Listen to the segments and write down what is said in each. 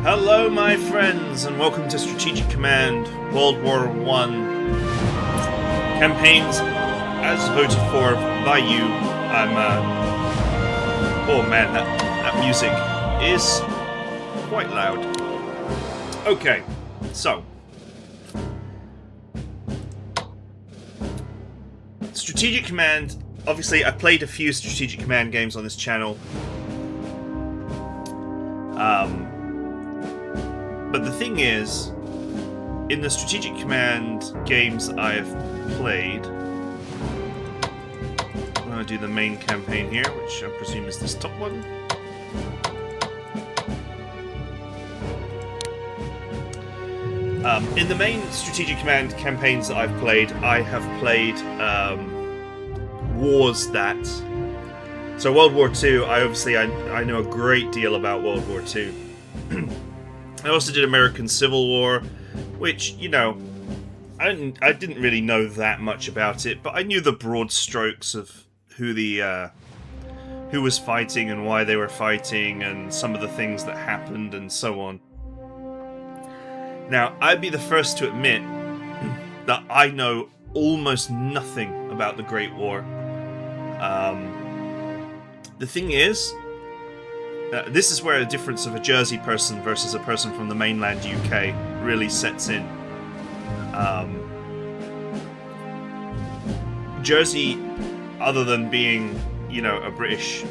Hello, my friends, and welcome to Strategic Command World War I campaigns as voted for by you. Oh man, that music is quite loud. Okay, so Strategic Command. Obviously, I've played a few Strategic Command games on this channel. But the thing is, in the Strategic Command games I've played, I'm going to do the main campaign here, which I presume is this top one. In the main Strategic Command campaigns that I've played, I have played wars that... So World War II, I know a great deal about World War II. I also did American Civil War, which, you know, I didn't really know that much about it, but I knew the broad strokes of who was fighting and why they were fighting and some of the things that happened and so on. Now, I'd be the first to admit that I know almost nothing about the Great War. The thing is, this is where the difference of a Jersey person versus a person from the mainland UK really sets in. Jersey, other than being, you know, a British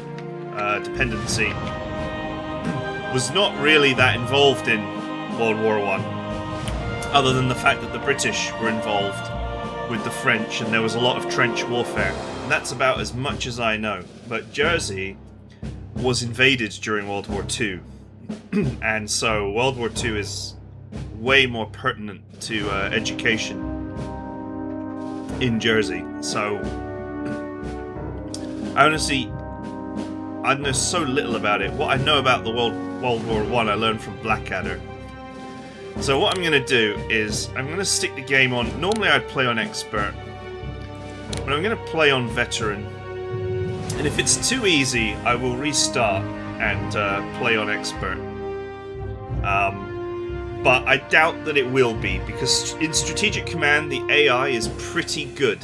dependency, was not really that involved in World War I, other than the fact that the British were involved with the French and there was a lot of trench warfare. And that's about as much as I know. But Jersey was invaded during World War II, and so World War II is way more pertinent to education in Jersey. So I know so little about it. What I know about the World War I learned from Blackadder. So what I'm going to do is I'm going to stick the game on. Normally I'd play on Expert, but I'm going to play on Veteran. And if it's too easy, I will restart and play on Expert. But I doubt that it will be, because in Strategic Command, the AI is pretty good.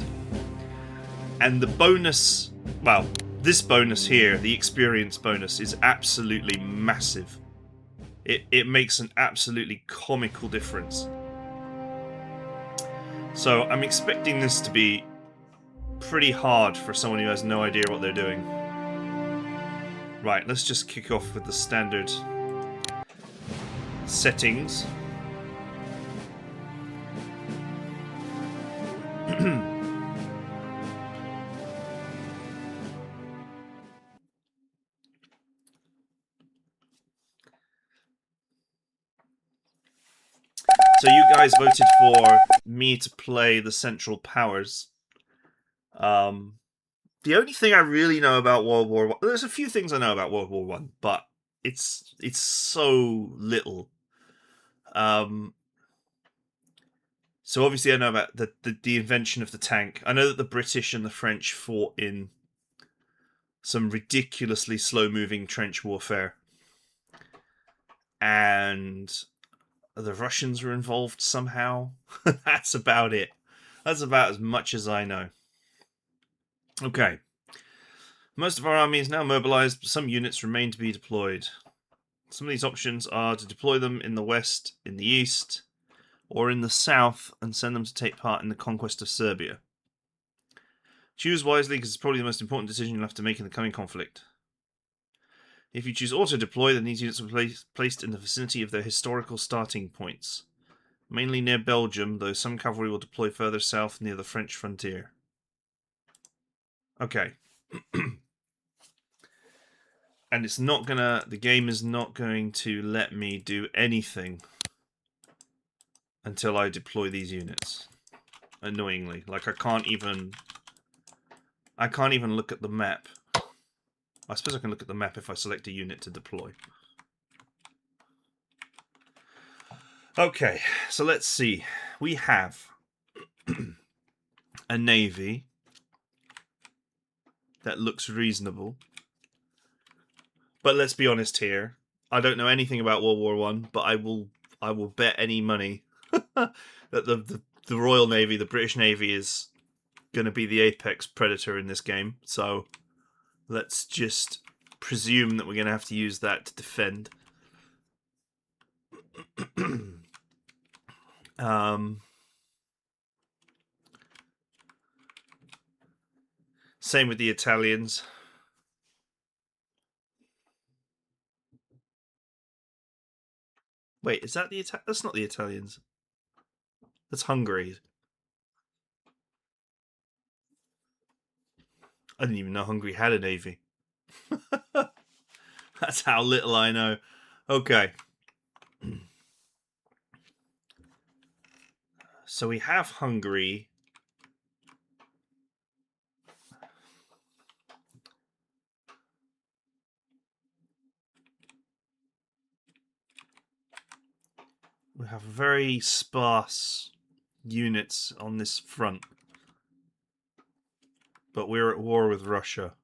And the bonus, well, this bonus here, the experience bonus, is absolutely massive. It makes an absolutely comical difference. So I'm expecting this to be pretty hard for someone who has no idea what they're doing. Right, let's just kick off with the standard settings. So you guys voted for me to play the Central Powers. The only thing I really know about World War I, there's a few things I know about World War I, but it's so little. So obviously I know about the invention of the tank. I know that the British and the French fought in some ridiculously slow-moving trench warfare, and the Russians were involved somehow. That's about it. That's about as much as I know. Okay. Most of our army is now mobilized, but some units remain to be deployed. Some of these options are to deploy them in the west, in the east, or in the south, and send them to take part in the conquest of Serbia. Choose wisely, because it's probably the most important decision you'll have to make in the coming conflict. If you choose auto-deploy, then these units will be placed in the vicinity of their historical starting points, mainly near Belgium, though some cavalry will deploy further south near the French frontier. Okay. And it's not gonna... the game is not going to let me do anything until I deploy these units. Annoyingly. Like, I can't even look at the map. I suppose I can look at the map if I select a unit to deploy. Okay, so let's see. We have a navy that looks reasonable. But let's be honest here. I don't know anything about World War One, but I will bet any money that the Royal Navy, the British Navy, is going to be the apex predator in this game. So let's just presume that we're going to have to use that to defend. Same with the Italians. Wait, is that the That's not the Italians. That's Hungary. I didn't even know Hungary had a navy. That's how little I know. Okay. So we have Hungary. We have very sparse units on this front. But we're at war with Russia.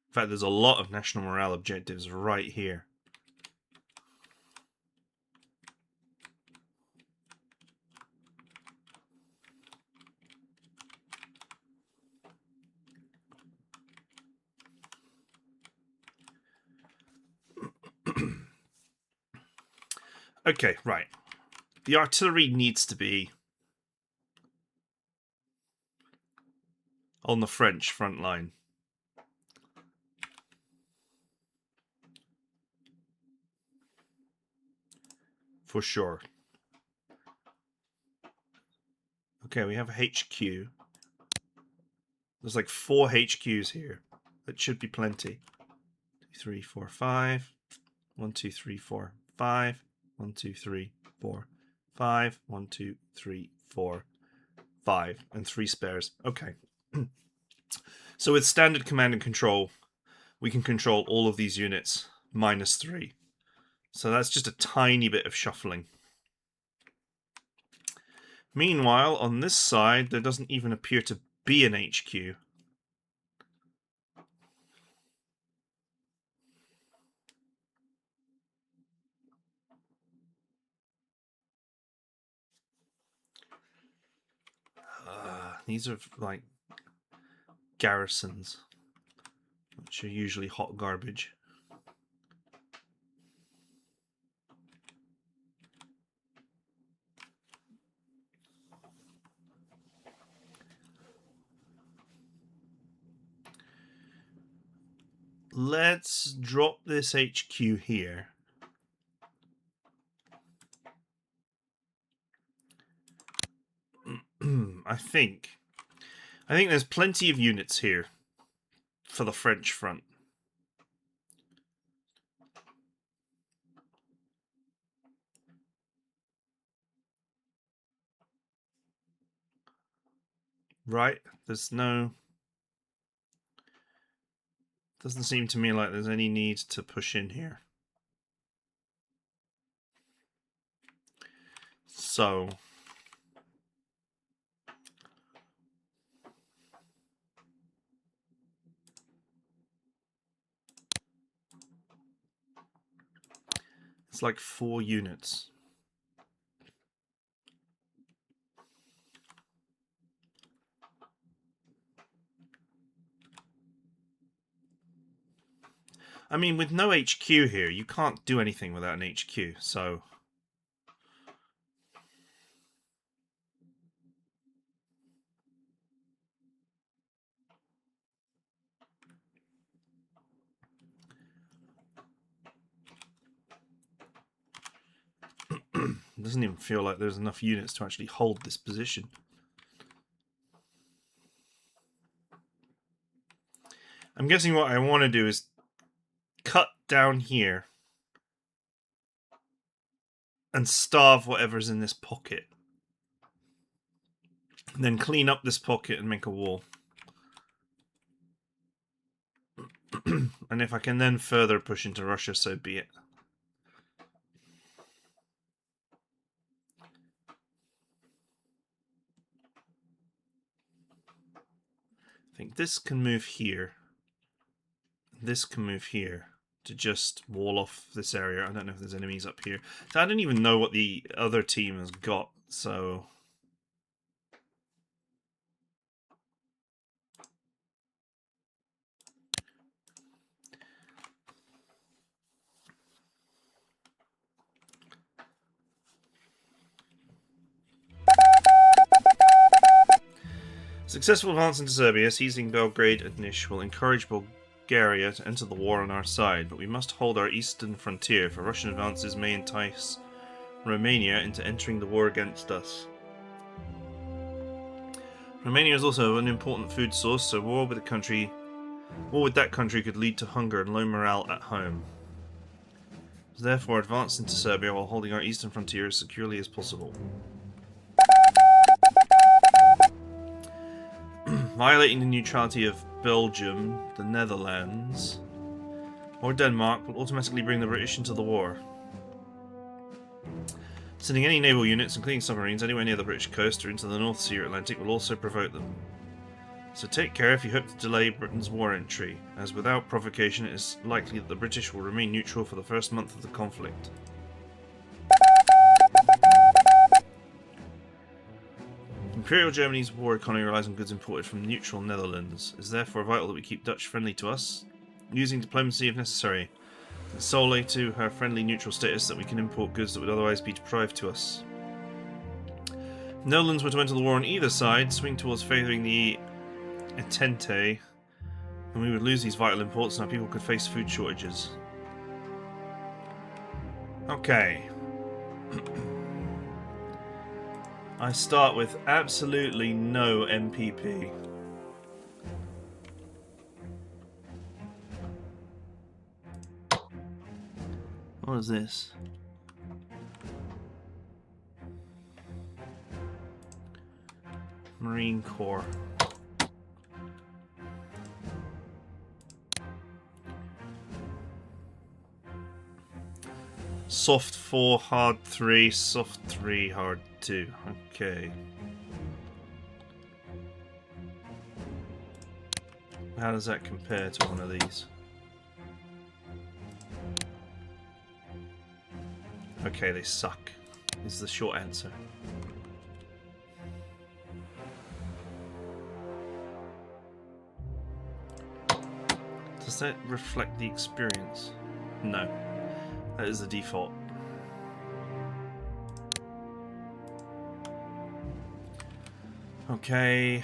In fact, there's a lot of national morale objectives right here. Okay, right. The artillery needs to be on the French front line. For sure. Okay, we have a HQ. There's like 4 HQs here. That should be plenty. 2, 3, 4, 5. 1, 2, 3, 4, 5. 1, 2, 3, 4, 5. 1, 2, 3, 4, 5. And 3 spares. Okay. So with standard command and control, we can control all of these units minus 3. So that's just a tiny bit of shuffling. Meanwhile, on this side, there doesn't even appear to be an HQ. These are like garrisons, which are usually hot garbage. Let's drop this HQ here. I think there's plenty of units here for the French front. Right? Doesn't seem to me like there's any need to push in here. So it's like 4 units. I mean, with no HQ here, you can't do anything without an HQ, so... It doesn't even feel like there's enough units to actually hold this position. I'm guessing what I want to do is cut down here and starve whatever's in this pocket. And then clean up this pocket and make a wall. And if I can then further push into Russia, so be it. I this can move here. This can move here to just wall off this area. I don't know if there's enemies up here. So I don't even know what the other team has got, so... Successful advance into Serbia, seizing Belgrade and Niš, will encourage Bulgaria to enter the war on our side, but we must hold our eastern frontier, for Russian advances may entice Romania into entering the war against us. Romania is also an important food source, so war with that country could lead to hunger and low morale at home. Therefore, advance into Serbia while holding our eastern frontier as securely as possible. Violating the neutrality of Belgium, the Netherlands, or Denmark will automatically bring the British into the war. Sending any naval units, including submarines, anywhere near the British coast or into the North Sea or Atlantic will also provoke them. So take care if you hope to delay Britain's war entry, as without provocation it is likely that the British will remain neutral for the first month of the conflict. Imperial Germany's war economy relies on goods imported from neutral Netherlands. It is therefore vital that we keep Dutch friendly to us, using diplomacy if necessary. It's solely to her friendly neutral status that we can import goods that would otherwise be deprived to us. If the Netherlands were to enter the war on either side, swing towards favouring the Entente, and we would lose these vital imports and our people could face food shortages. Okay. I start with absolutely no MPP. What is this? Marine Corps. Soft 4, hard 3, soft 3, hard 2. Okay. How does that compare to one of these? Okay, they suck, is the short answer. Does that reflect the experience? No. That is the default. Okay,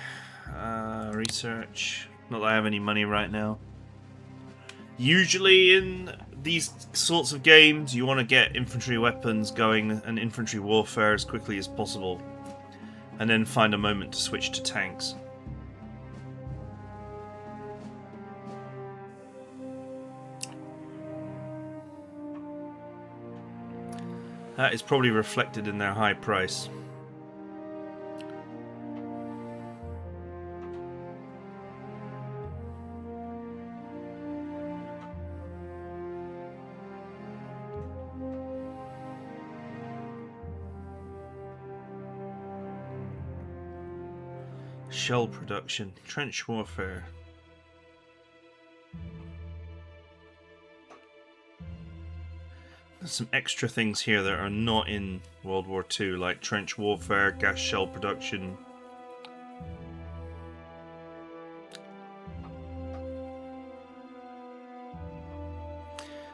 research. Not that I have any money right now. Usually in these sorts of games, you want to get infantry weapons going and infantry warfare as quickly as possible, and then find a moment to switch to tanks. That is probably reflected in their high price. Shell production, trench warfare. There's some extra things here that are not in World War II, like trench warfare, gas shell production.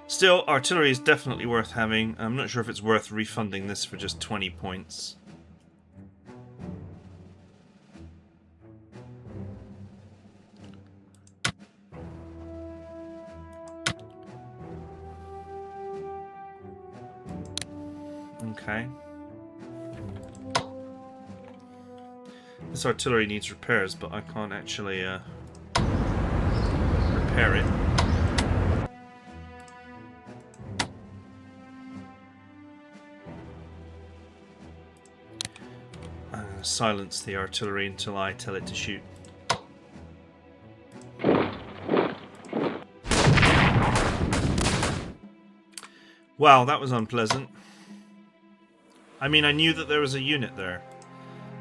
Still, artillery is definitely worth having. I'm not sure if it's worth refunding this for just 20 points. Okay. This artillery needs repairs, but I can't actually repair it. I'm going to silence the artillery until I tell it to shoot. Wow, that was unpleasant. I mean, I knew that there was a unit there,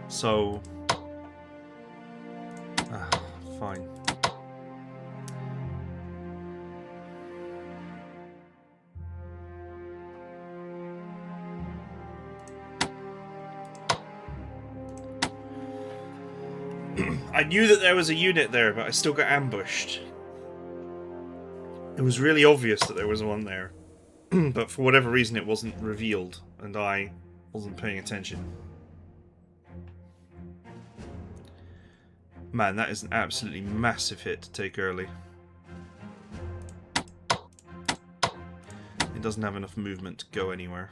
so... fine. I knew that there was a unit there, but I still got ambushed. It was really obvious that there was one there. But for whatever reason it wasn't revealed, and I wasn't paying attention. Man, that is an absolutely massive hit to take early. It doesn't have enough movement to go anywhere.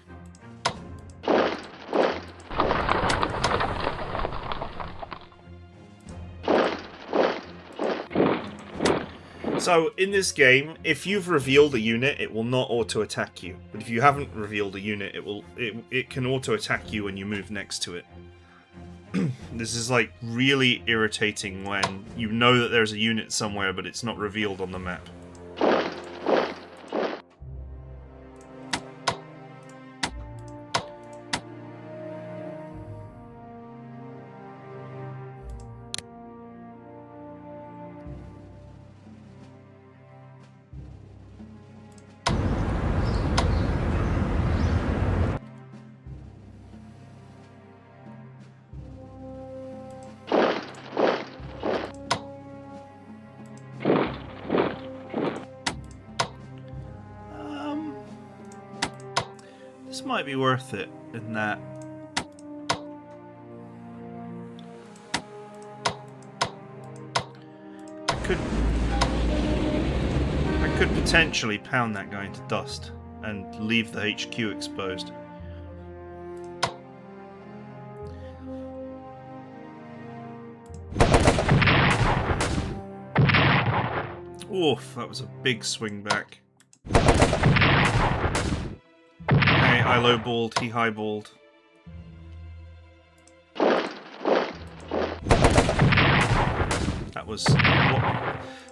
So, in this game, if you've revealed a unit, it will not auto-attack you. But if you haven't revealed a unit, it can auto-attack you when you move next to it. This is like really irritating when you know that there's a unit somewhere, but it's not revealed on the map. This might be worth it in that I could potentially pound that guy into dust and leave the HQ exposed. Oof, that was a big swing back. I lowballed, he highballed.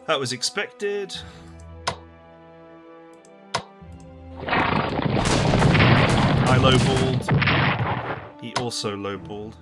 That was expected. I lowballed. He also lowballed.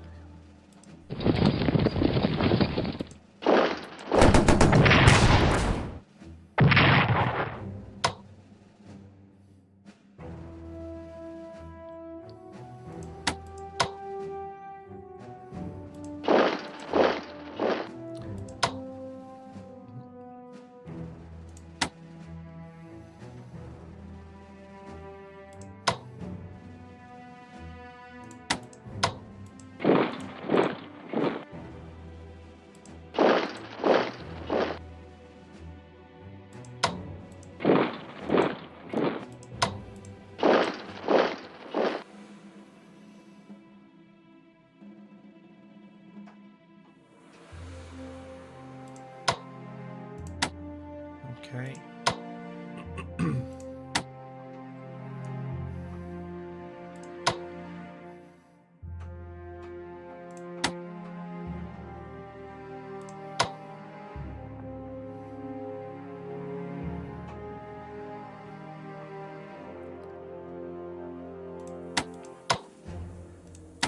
Okay.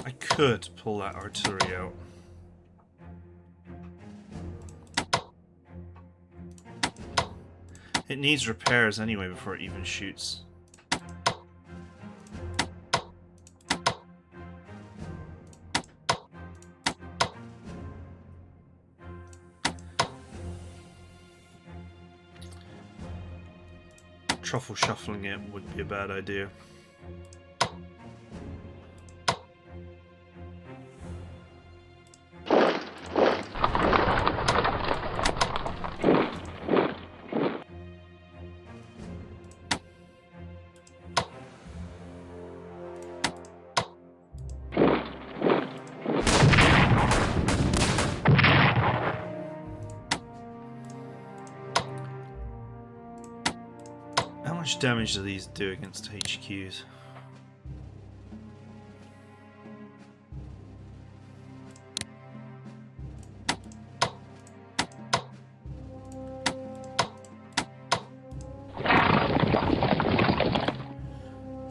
I could pull that artillery out. It needs repairs anyway before it even shoots. Truffle shuffling it would be a bad idea. How much damage do these do against HQs?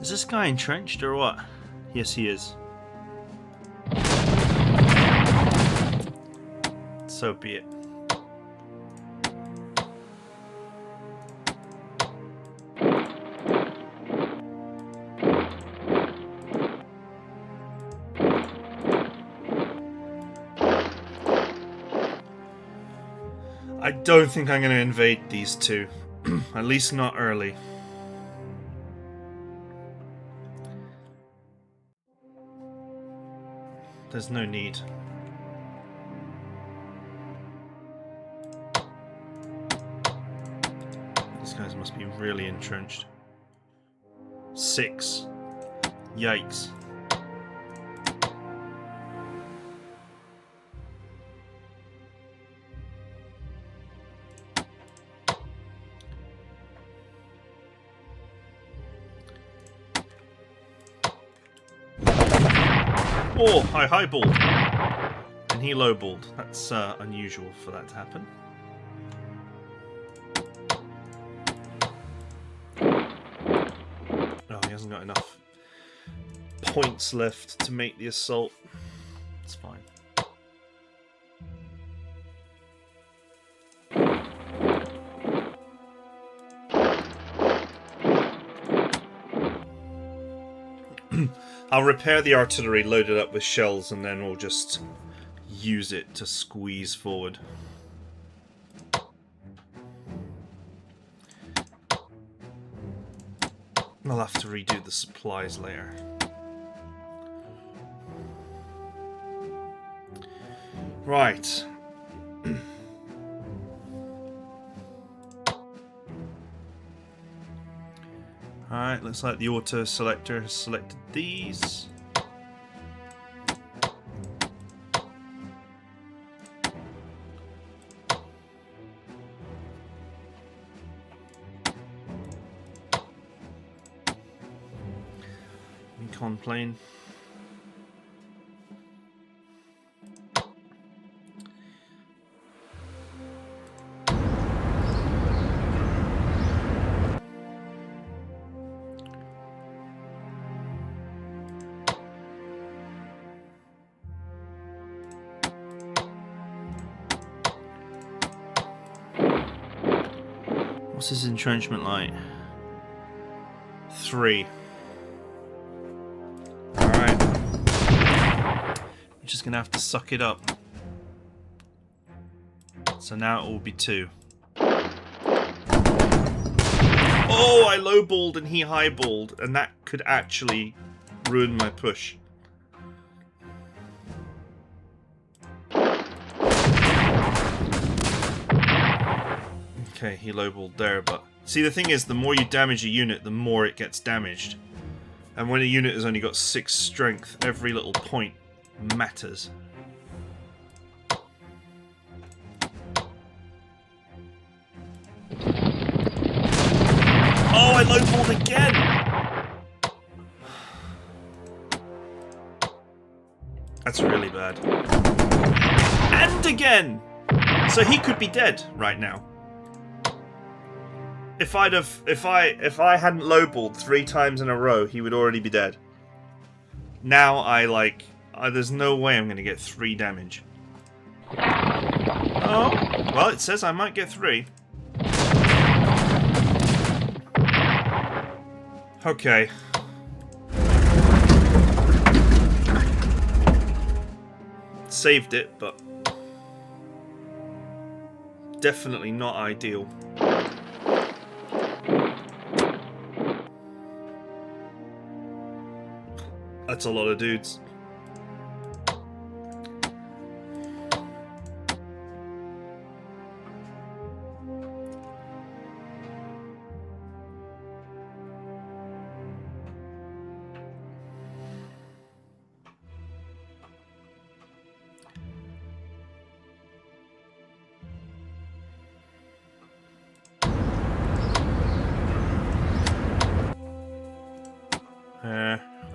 Is this guy entrenched or what? Yes, he is. So be it. I don't think I'm going to invade these two. At least not early. There's no need. These guys must be really entrenched. 6. Yikes. Oh, I highballed. And he lowballed. That's unusual for that to happen. Oh, he hasn't got enough points left to make the assault. It's fine. I'll repair the artillery, load it up with shells, and then we'll just use it to squeeze forward. I'll have to redo the supplies later. Right. Alright, looks like the auto selector has selected these. Recon plane. What's his entrenchment like? 3. Alright. We're just gonna have to suck it up. So now it will be 2. Oh, I lowballed and he highballed, and that could actually ruin my push. Okay, he lowballed there, but... See, the thing is, the more you damage a unit, the more it gets damaged. And when a unit has only got 6 strength, every little point matters. Oh, I lowballed again! That's really bad. And again! So he could be dead right now. If I hadn't lowballed 3 times in a row, he would already be dead. Now there's no way I'm going to get 3 damage. Oh, well, it says I might get 3. Okay. Saved it, but definitely not ideal. That's a lot of dudes.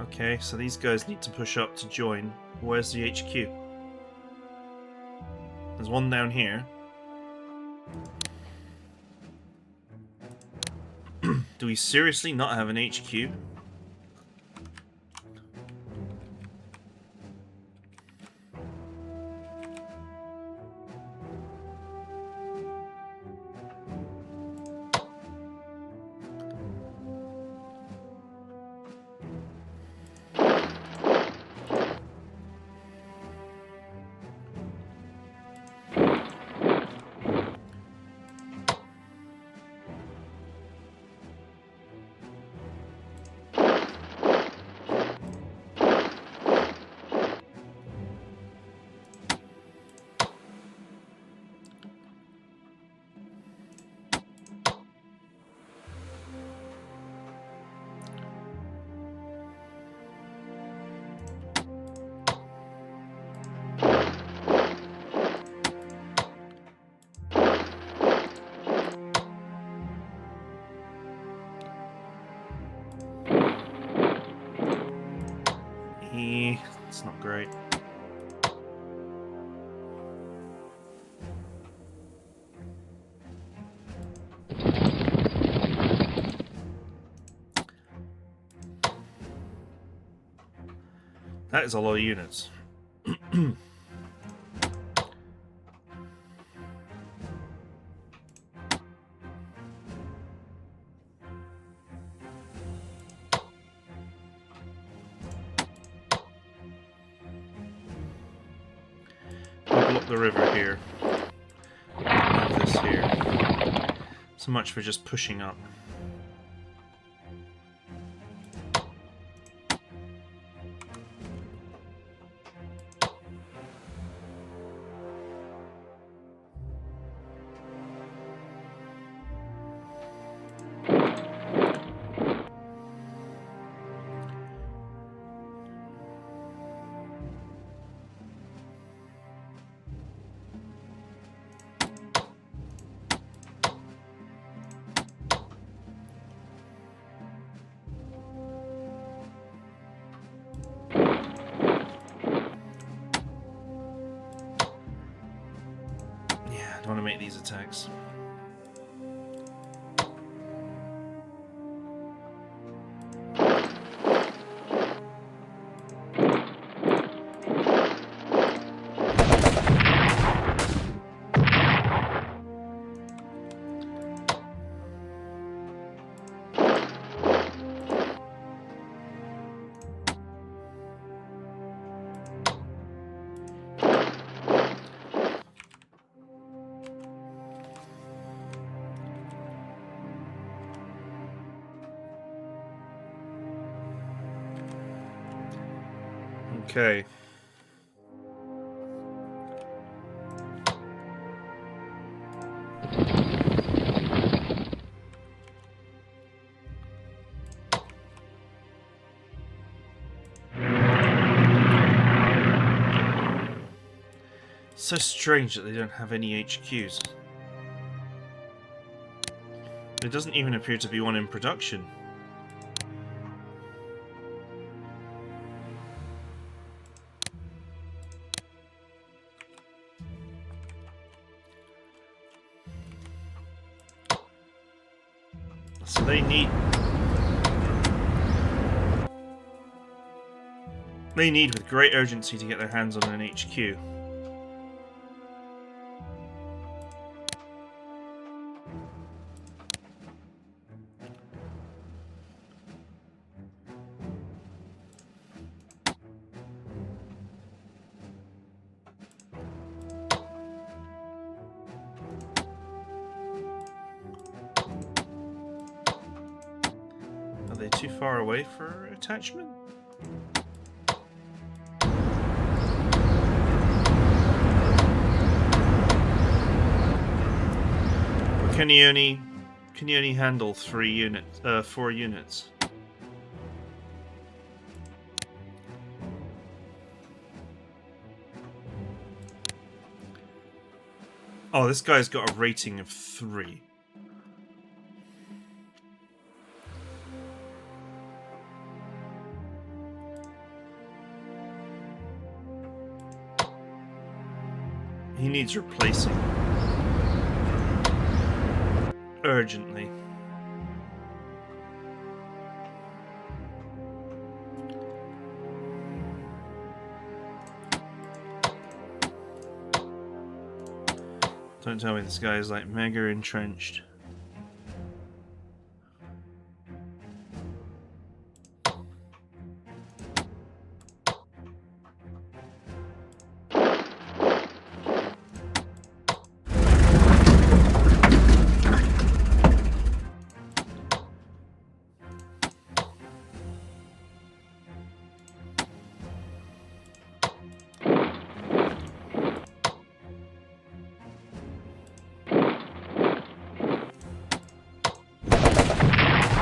Okay, so these guys need to push up to join. Where's the HQ? There's one down here. Do we seriously not have an HQ? That's not great. That is a lot of units. Block the river here. Have this here. So much for just pushing up. I want to make these attacks. Okay. So strange that they don't have any HQs. There doesn't even appear to be one in production. So they need with great urgency to get their hands on an HQ. Are they too far away for attachment? Can you only handle 4 units? Oh, this guy's got a rating of 3. He needs replacing. Urgently. Don't tell me this guy is like mega entrenched.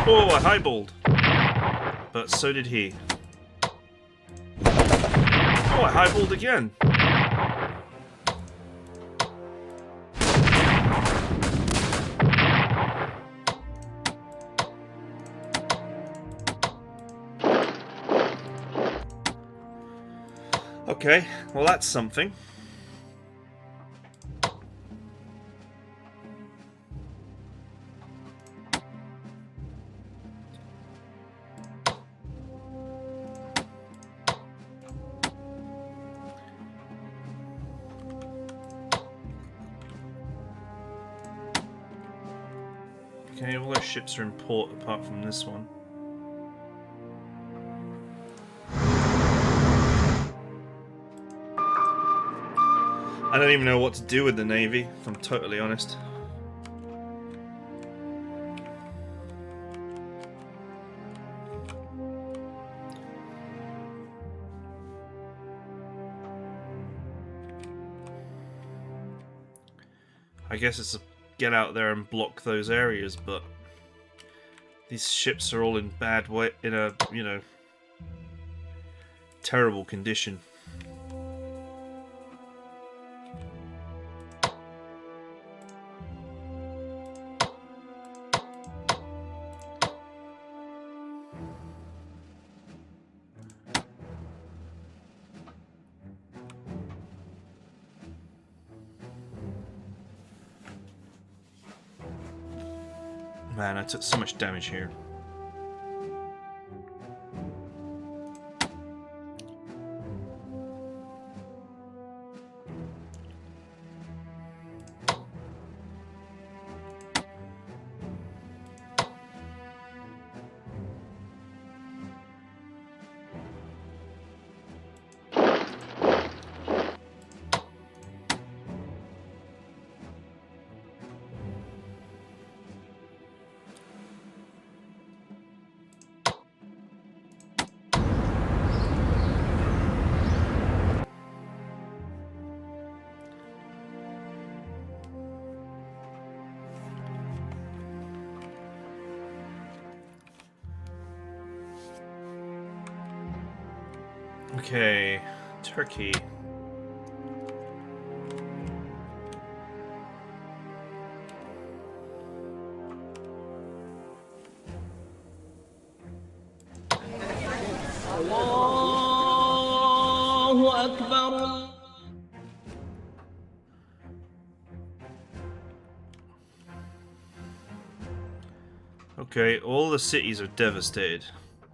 Oh, I highballed. But so did he. Oh, I highballed again. Okay, well that's something. Okay, all those ships are in port apart from this one. I don't even know what to do with the Navy, if I'm totally honest. I guess it's a get out there and block those areas, but these ships are all in bad way, in a, you know, terrible condition. Man, I took so much damage here. Okay, Turkey. Allahu Akbar. Okay, all the cities are devastated.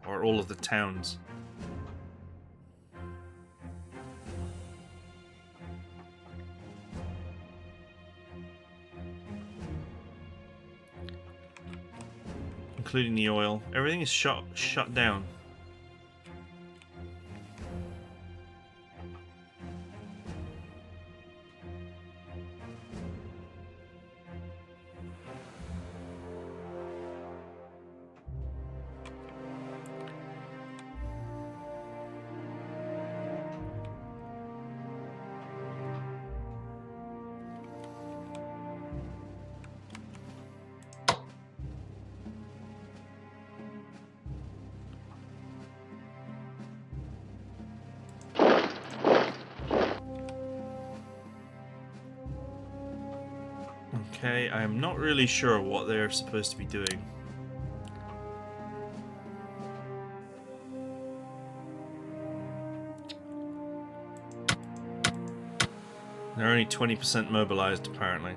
Or all of the towns. Including the oil. Everything is shut down. Okay, I am not really sure what they're supposed to be doing. They're only 20% mobilized, apparently.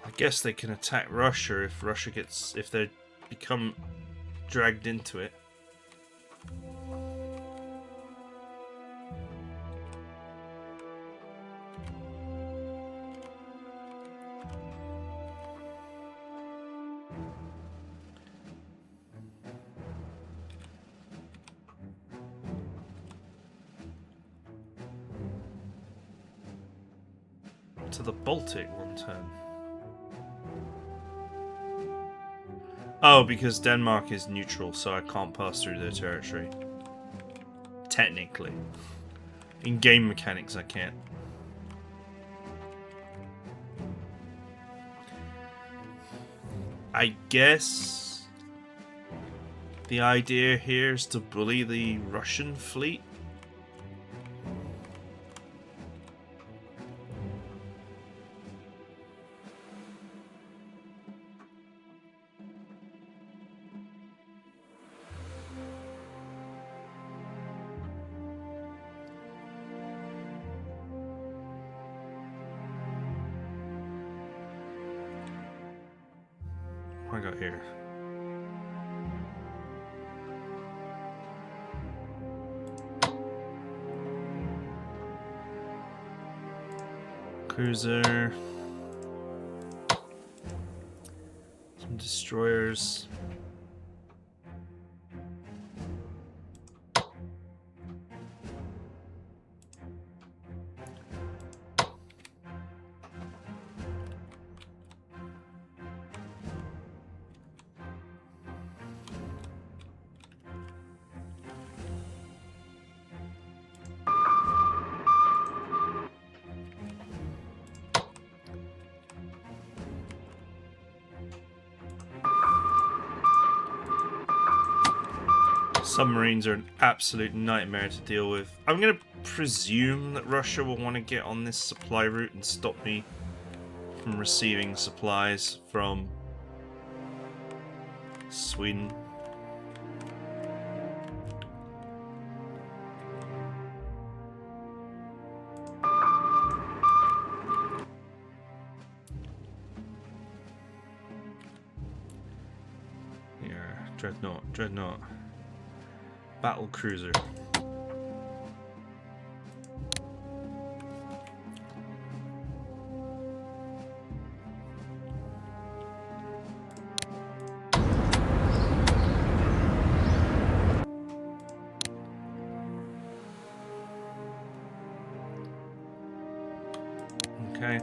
I guess they can attack Russia if they become dragged into it. To the Baltic one turn. Oh, because Denmark is neutral, so I can't pass through their territory. Technically. In game mechanics, I can't. I guess the idea here is to bully the Russian fleet. What I got here? Cruiser. Some destroyers. Submarines are an absolute nightmare to deal with. I'm going to presume that Russia will want to get on this supply route and stop me from receiving supplies from Sweden. Here, Dreadnought. Battle cruiser. Okay.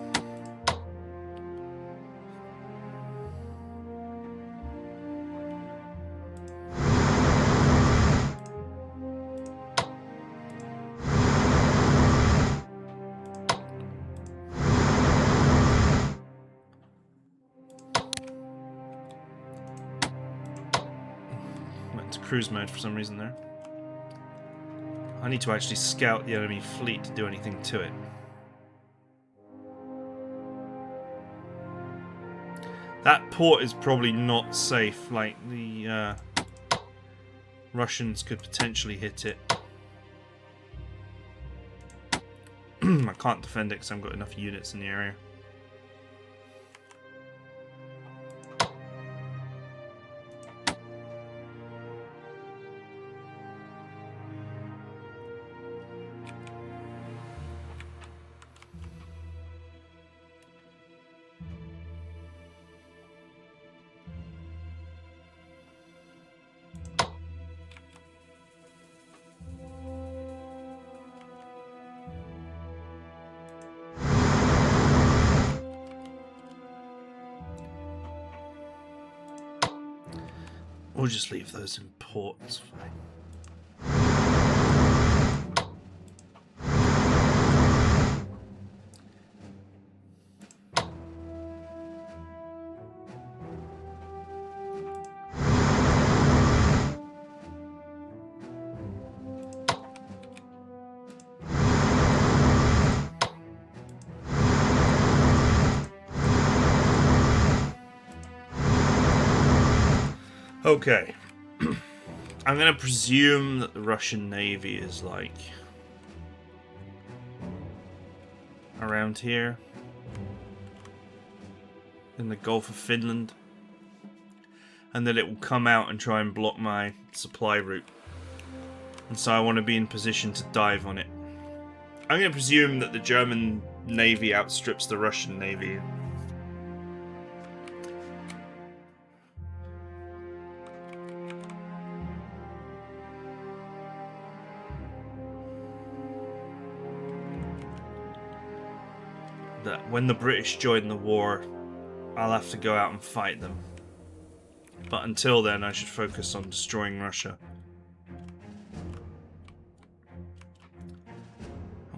Went into cruise mode for some reason there. I need to actually scout the enemy fleet to do anything to it. That port is probably not safe, like the Russians could potentially hit it. I can't defend it because I haven't got enough units in the area. We'll just leave those in port, it's fine. Okay. I'm going to presume that the Russian Navy is like around here in the Gulf of Finland, and that it will come out and try and block my supply route. And so I want to be in position to dive on it. I'm going to presume that the German Navy outstrips the Russian Navy. That when the British join the war, I'll have to go out and fight them. But until then, I should focus on destroying Russia.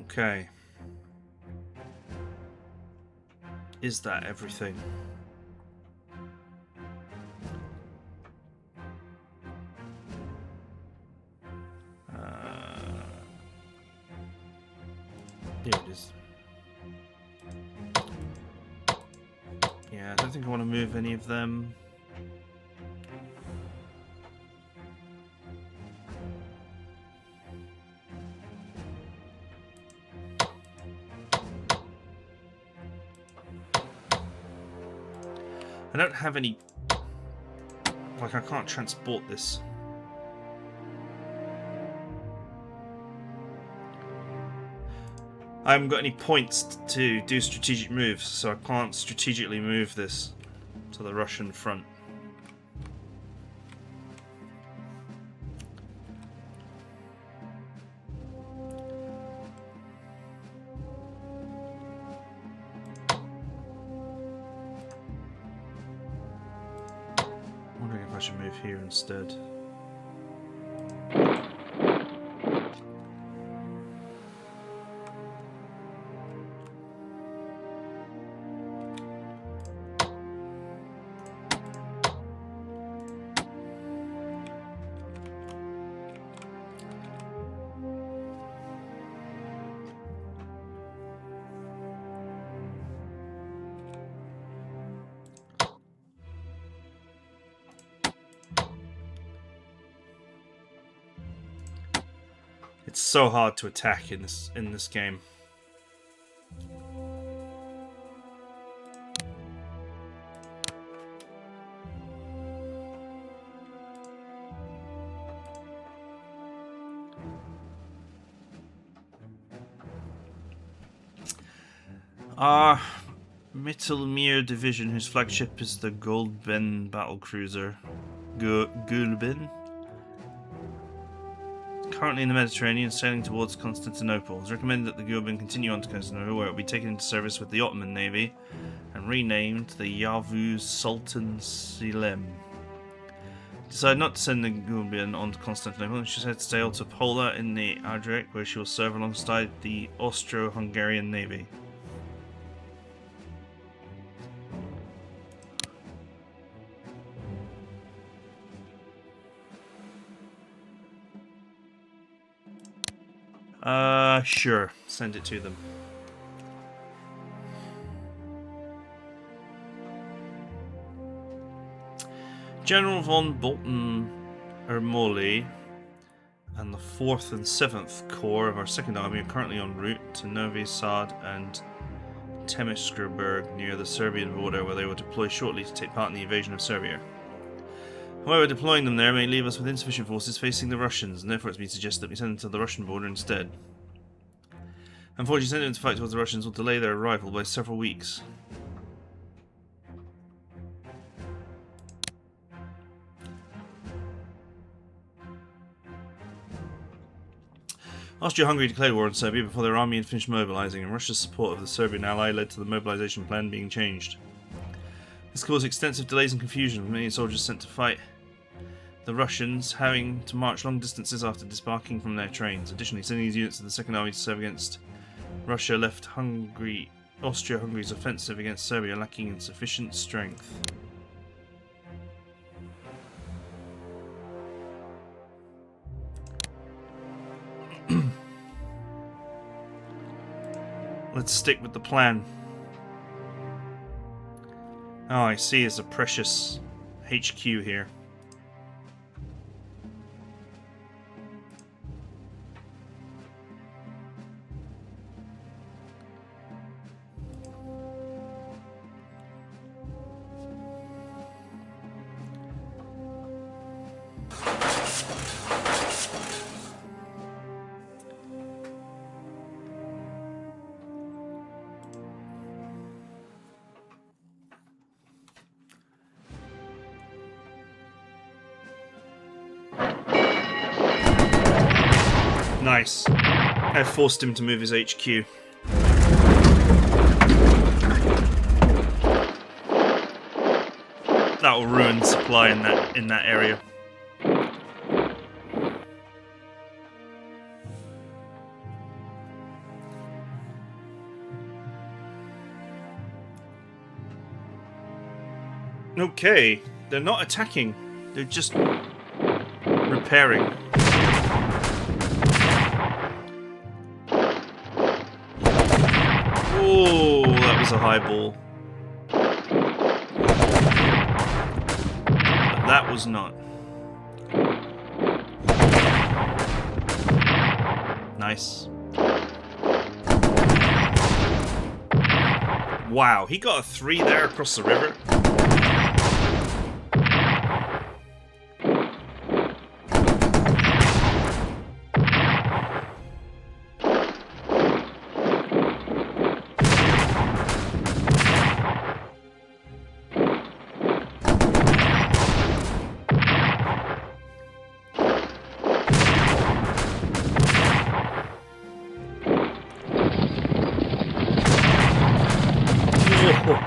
Okay. Is that everything? Here it is. Yeah, I don't think I want to move any of them. I don't have any... Like, I can't transport this. I haven't got any points to do strategic moves, so I can't strategically move this to the Russian front. I'm wondering if I should move here instead. It's so hard to attack in this game. Our Mittelmeer Division, whose flagship is the Goldben battlecruiser Gulben, currently in the Mediterranean, sailing towards Constantinople. It's recommended that the Gulben continue on to Constantinople, where it will be taken into service with the Ottoman Navy and renamed the Yavuz Sultan Selim. Decided not to send the Gulben on to Constantinople, and she said sail to Pola in the Adriatic, where she will serve alongside the Austro-Hungarian Navy. Sure. Send it to them. General von Bolton Ermoli and the 4th and 7th Corps of our 2nd Army are currently en route to Novi Sad and Temiskerberg near the Serbian border, where they will deploy shortly to take part in the invasion of Serbia. However, deploying them there may leave us with insufficient forces facing the Russians, and therefore it's been suggested that we send them to the Russian border instead. Unfortunately, sending them to fight towards the Russians will delay their arrival by several weeks. Austria-Hungary declared war on Serbia before their army had finished mobilizing, and Russia's support of the Serbian ally led to the mobilization plan being changed. This caused extensive delays and confusion, with many soldiers sent to fight the Russians having to march long distances after disembarking from their trains. Additionally, sending these units to the Second Army to serve against Russia left Austria-Hungary's offensive against Serbia lacking in sufficient strength. Let's stick with the plan. Oh, I see, it's a precious HQ here. Nice. I forced him to move his HQ. That will ruin supply in that area. Okay, they're not attacking. They're just repairing. Oh, that was a high ball. But that was not. Nice. Wow, he got a 3 there across the river.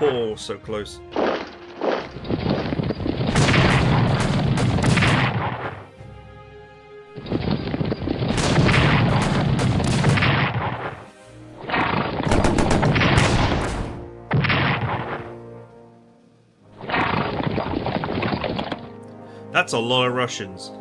Oh, so close. That's a lot of Russians.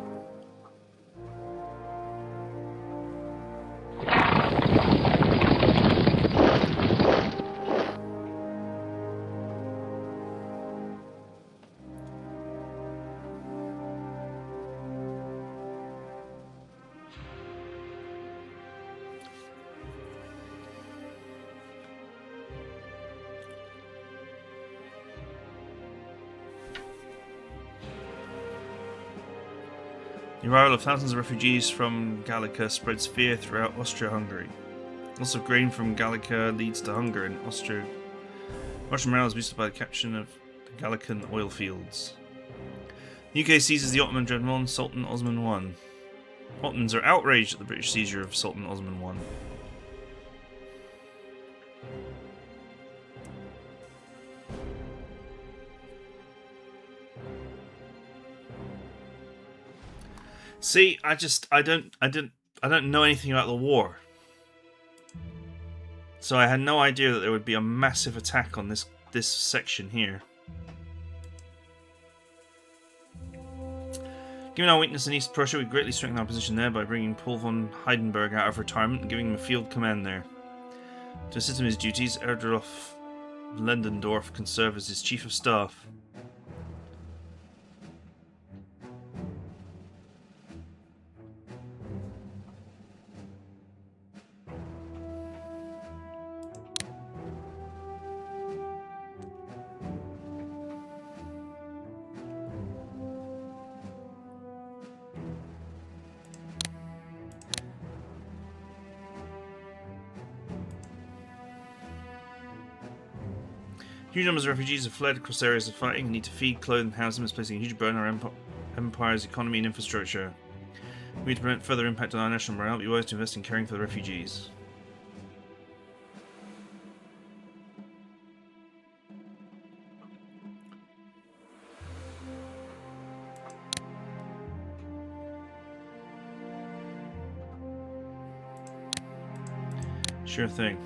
The arrival of thousands of refugees from Gallica spreads fear throughout Austria-Hungary. Loss of grain from Gallica leads to hunger in Austria. Russian morale is boosted by the capture of the Gallican oil fields. The UK seizes the Ottoman dreadnought Sultan Osman I. Ottomans are outraged at the British seizure of Sultan Osman I. See, I don't know anything about the war. So I had no idea that there would be a massive attack on this section here. Given our weakness in East Prussia, we greatly strengthened our position there by bringing Paul von Heidenberg out of retirement and giving him a field command there. To assist him in his duties, Erdrolf Lendendorf can serve as his chief of staff. Huge numbers of refugees have fled across areas of fighting and need to feed, clothe and house them, is placing a huge burden on our empire's economy and infrastructure. We need to prevent further impact on our national morale, be wise to invest in caring for the refugees. Sure thing.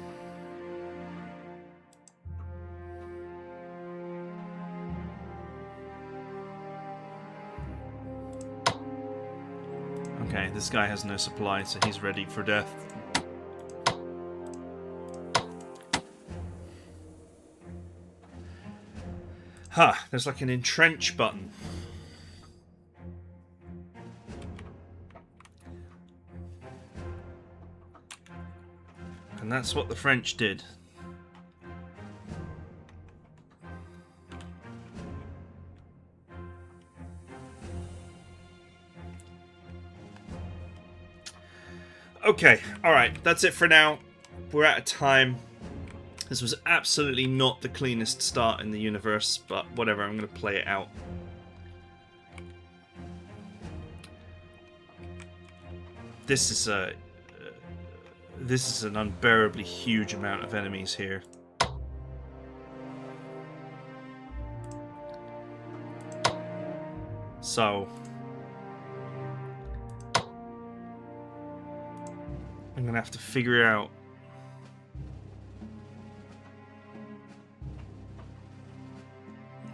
Okay, this guy has no supply, so he's ready for death. Huh, there's like an entrench button. And that's what the French did. Okay, alright, that's it for now. We're out of time. This was absolutely not the cleanest start in the universe, but whatever, I'm going to play it out. This is an unbearably huge amount of enemies here. So I'm gonna have to figure out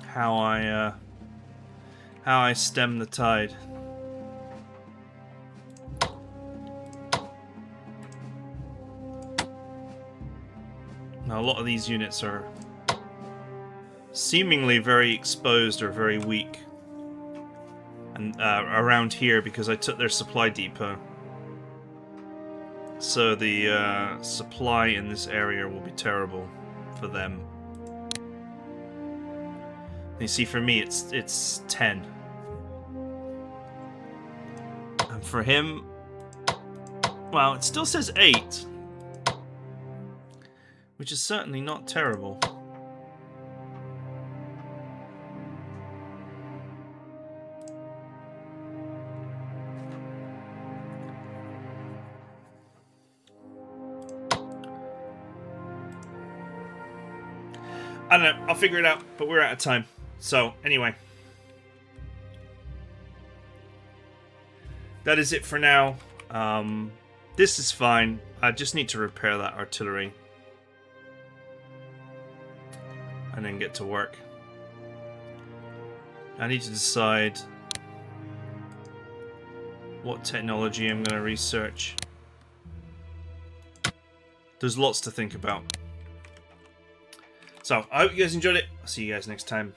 how I stem the tide. Now, a lot of these units are seemingly very exposed or very weak. And around here because I took their supply depot. So the supply in this area will be terrible for them. You see, for me, it's 10. And for him, well, it still says 8. Which is certainly not terrible. I don't know, I'll figure it out, but we're out of time. So, anyway. That is it for now. This is fine. I just need to repair that artillery. And then get to work. I need to decide what technology I'm going to research. There's lots to think about. So, I hope you guys enjoyed it. I'll see you guys next time.